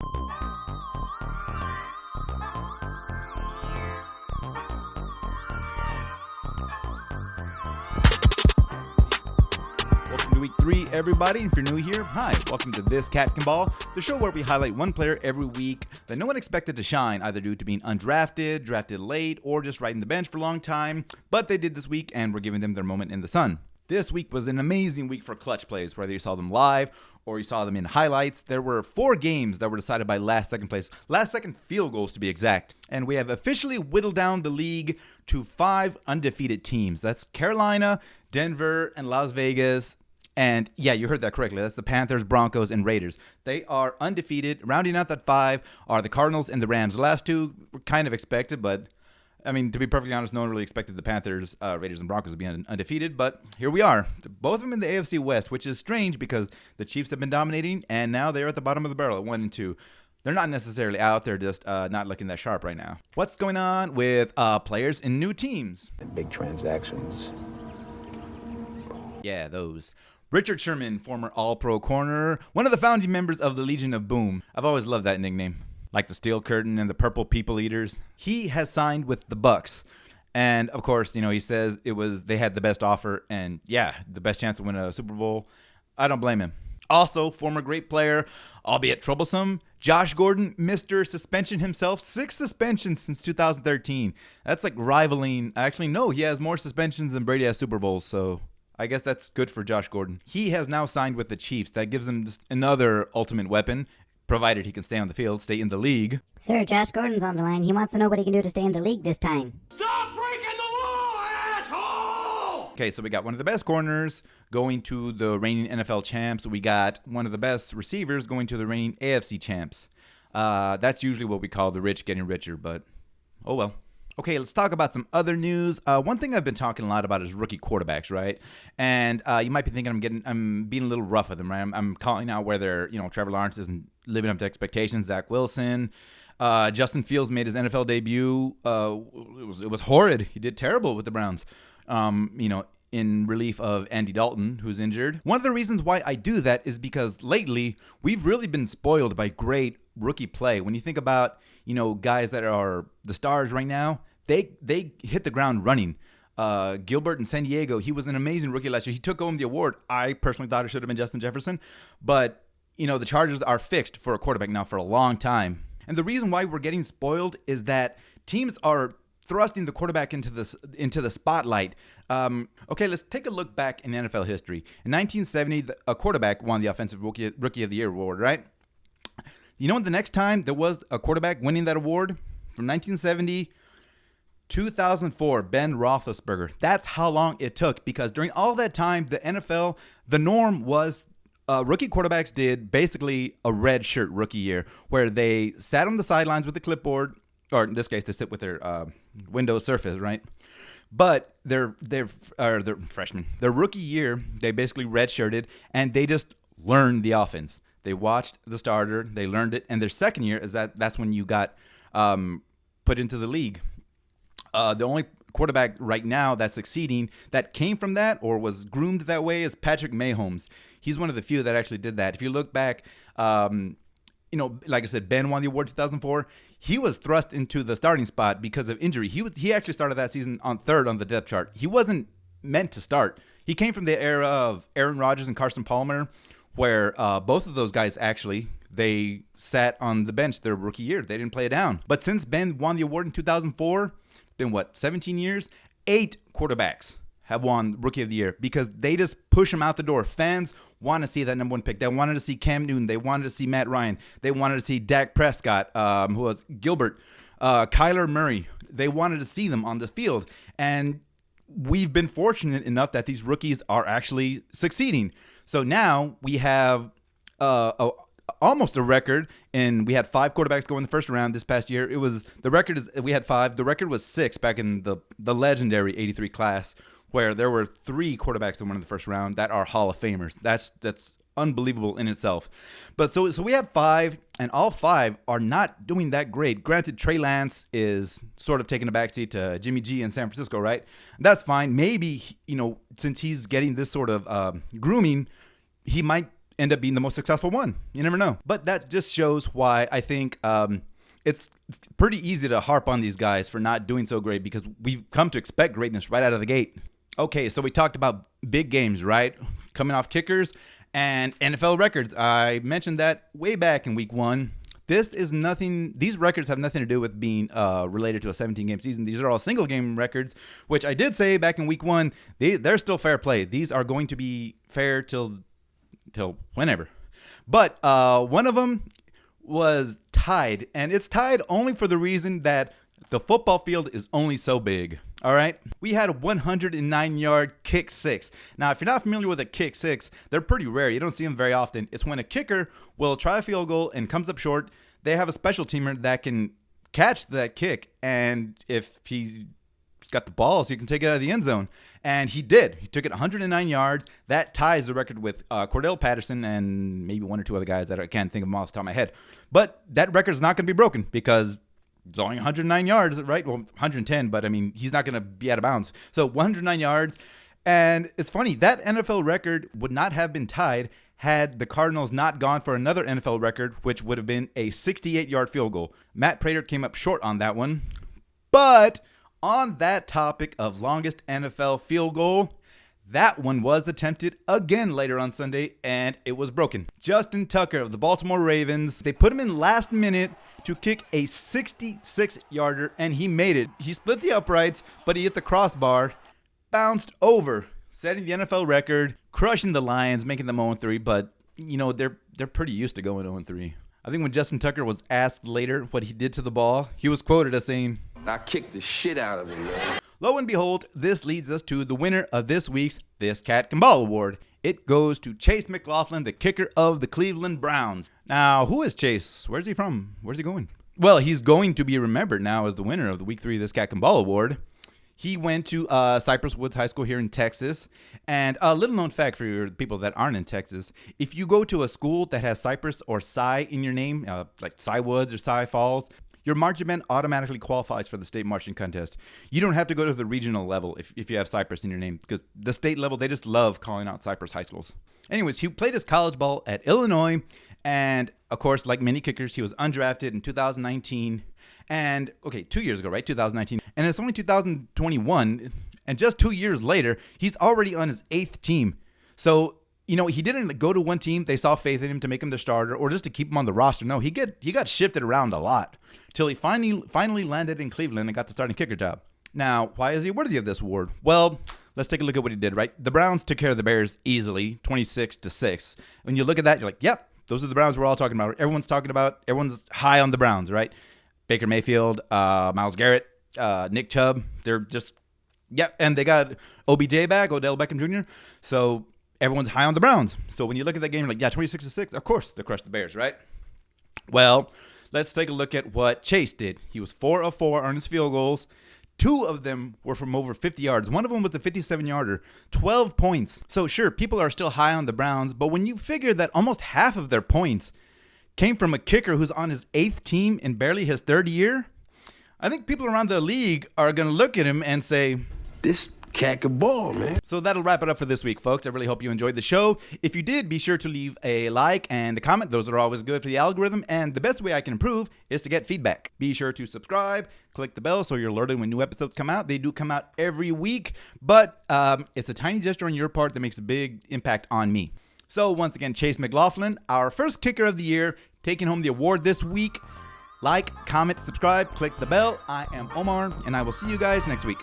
Welcome to week 3, everybody. If you're new here, hi. Welcome to This Cat Can Ball, the show where we highlight one player every week that no one expected to shine, either due to being undrafted, drafted late, or just riding the bench for a long time. But they did this week, and we're giving them their moment in the sun. This week was an amazing week for clutch plays, whether you saw them live or you saw them in highlights. There were 4 games that were decided by last-second plays, last-second field goals to be exact. And we have officially whittled down the league to 5 undefeated teams. That's Carolina, Denver, and Las Vegas. And yeah, you heard that correctly. That's the Panthers, Broncos, and Raiders. They are undefeated. Rounding out that 5 are the Cardinals and the Rams. The last 2 were kind of expected, but I mean, to be perfectly honest, no one really expected the Panthers, Raiders, and Broncos to be undefeated. But here we are. Both of them in the AFC West, which is strange because the Chiefs have been dominating, and now they're at the bottom of the barrel at 1 and 2. They're not necessarily out. They're just not looking that sharp right now. What's going on with players in new teams? Big transactions. Yeah, those. Richard Sherman, former All-Pro corner, one of the founding members of the Legion of Boom. I've always loved that nickname, like the Steel Curtain and the Purple People Eaters. He has signed with the Bucks, and of course, you know, he says they had the best offer, and yeah, the best chance to win a Super Bowl. I don't blame him. Also, former great player, albeit troublesome, Josh Gordon, Mr. Suspension himself, 6 suspensions since 2013. That's like rivaling. Actually, no, he has more suspensions than Brady has Super Bowls, so I guess that's good for Josh Gordon. He has now signed with the Chiefs. That gives him just another ultimate weapon, provided he can stay on the field, stay in the league. Sir, Josh Gordon's on the line. He wants to know what he can do to stay in the league this time. Stop breaking the law, asshole! Okay, so we got one of the best corners going to the reigning NFL champs. We got one of the best receivers going to the reigning AFC champs. That's usually what we call the rich getting richer, but oh well. Okay, let's talk about some other news. One thing I've been talking a lot about is rookie quarterbacks, right? And you might be thinking I'm being a little rough with them, right? I'm calling out whether, Trevor Lawrence isn't living up to expectations. Zach Wilson, Justin Fields made his NFL debut. It was horrid. He did terrible with the Browns. In relief of Andy Dalton, who's injured. One of the reasons why I do that is because lately we've really been spoiled by great rookie play. When you think about, guys that are the stars right now, they hit the ground running. Gilbert in San Diego, he was an amazing rookie last year. He took home the award. I personally thought it should have been Justin Jefferson. But, the Chargers are fixed for a quarterback now for a long time. And the reason why we're getting spoiled is that teams are thrusting the quarterback into the spotlight. Okay, let's take a look back in NFL history. In 1970, a quarterback won the Offensive Rookie of the Year award, right? You know when the next time there was a quarterback winning that award? From 1970, 2004, Ben Roethlisberger. That's how long it took, because during all that time, the NFL, the norm was rookie quarterbacks did basically a red shirt rookie year, where they sat on the sidelines with the clipboard, or in this case, they sit with their Windows Surface, right? But they're freshmen. Their rookie year, they basically redshirted, and they just learned the offense. They watched the starter, they learned it, and their second year that's when you got put into the league. The only quarterback right now that's succeeding that came from that or was groomed that way is Patrick Mahomes. He's one of the few that actually did that. If you look back, like I said, Ben won the award in 2004. He was thrust into the starting spot because of injury. He actually started that season on 3rd on the depth chart. He wasn't meant to start. He came from the era of Aaron Rodgers and Carson Palmer, where both of those guys actually, they sat on the bench their rookie year. They didn't play it down. But since Ben won the award in 2004, it's been 17 years? 8 quarterbacks have won Rookie of the Year because they just push them out the door. Fans want to see that number 1 pick. They wanted to see Cam Newton. They wanted to see Matt Ryan. They wanted to see Dak Prescott, who was Gilbert, Kyler Murray. They wanted to see them on the field. And we've been fortunate enough that these rookies are actually succeeding. So now we have almost a record, and we had 5 quarterbacks go in the first round this past year. We had 5. The record was 6 back in the legendary 83 class, where there were 3 quarterbacks that won in the first round that are Hall of Famers. That's unbelievable in itself. But so we had 5, and all 5 are not doing that great. Granted, Trey Lance is sort of taking a backseat to Jimmy G in San Francisco, right? That's fine. Maybe, since he's getting this sort of grooming, he might end up being the most successful one. You never know. But that just shows why I think it's pretty easy to harp on these guys for not doing so great, because we've come to expect greatness right out of the gate. Okay, so we talked about big games, right? Coming off kickers and NFL records. I mentioned that way back in week 1. This is nothing. These records have nothing to do with being related to a 17-game season. These are all single-game records, which I did say back in week 1. They're still fair play. These are going to be fair till whenever. But one of them was tied, and it's tied only for the reason that the football field is only so big. All right, we had a 109-yard kick six. Now, if you're not familiar with a kick six, they're pretty rare. You don't see them very often. It's when a kicker will try a field goal and comes up short. They have a special teamer that can catch that kick, and if he's got the ball, so he can take it out of the end zone. And he did. He took it 109 yards. That ties the record with Cordell Patterson and maybe one or two other guys that I can't think of them off the top of my head. But that record is not going to be broken because it's only 109 yards, right? Well, 110, but I mean, he's not going to be out of bounds. So 109 yards. And it's funny, that NFL record would not have been tied had the Cardinals not gone for another NFL record, which would have been a 68-yard field goal. Matt Prater came up short on that one. But on that topic of longest NFL field goal, that one was attempted again later on Sunday, and it was broken. Justin Tucker of the Baltimore Ravens, they put him in last minute to kick a 66-yarder, and he made it. He split the uprights, but he hit the crossbar, bounced over, setting the NFL record, crushing the Lions, making them 0-3, but, you know, they're pretty used to going 0-3. I think when Justin Tucker was asked later what he did to the ball, he was quoted as saying, "I kicked the shit out of him, man." Lo and behold, this leads us to the winner of this week's This Cat Can Ball Award. It goes to Chase McLaughlin, the kicker of the Cleveland Browns. Now, who is Chase? Where's he from? Where's he going? Well, he's going to be remembered now as the winner of the Week 3 This Cat Can Ball Award. He went to Cypress Woods High School here in Texas. And a little known fact for your people that aren't in Texas, if you go to a school that has Cypress or Cy in your name, like Cy Woods or Cy Falls, your marching band automatically qualifies for the state marching contest. You don't have to go to the regional level if you have Cypress in your name, because the state level, they just love calling out Cypress high schools. Anyways, he played his college ball at Illinois, and of course, like many kickers, he was undrafted in 2019. And, okay, 2 years ago, right? 2019. And it's only 2021, and just 2 years later, he's already on his 8th team. So, you know, he didn't go to one team. They saw faith in him to make him their starter or just to keep him on the roster. No, he got shifted around a lot till he finally landed in Cleveland and got the starting kicker job. Now, why is he worthy of this award? Well, let's take a look at what he did, right? The Browns took care of the Bears easily, 26-6. When you look at that, you're like, yep, those are the Browns we're all talking about. Everyone's high on the Browns, right? Baker Mayfield, Myles Garrett, Nick Chubb. They're just, yep. And they got OBJ back, Odell Beckham Jr. So everyone's high on the Browns. So when you look at that game, you're like, yeah, 26-6. Of course, they crushed the Bears, right? Well, let's take a look at what Chase did. He was 4 of 4 on his field goals. 2 of them were from over 50 yards. One of them was a 57-yarder, 12 points. So sure, people are still high on the Browns, but when you figure that almost half of their points came from a kicker who's on his 8th team in barely his 3rd year, I think people around the league are going to look at him and say, "This cat can ball, man." So that'll wrap it up for this week, folks. I really hope you enjoyed the show. If you did, be sure to leave a like and a comment. Those are always good for the algorithm. And the best way I can improve is to get feedback. Be sure to subscribe, click the bell so you're alerted when new episodes come out. They do come out every week, but it's a tiny gesture on your part that makes a big impact on me. So once again, Chase McLaughlin, our first kicker of the year, taking home the award this week. Like, comment, subscribe, click the bell. I am Omar, and I will see you guys next week.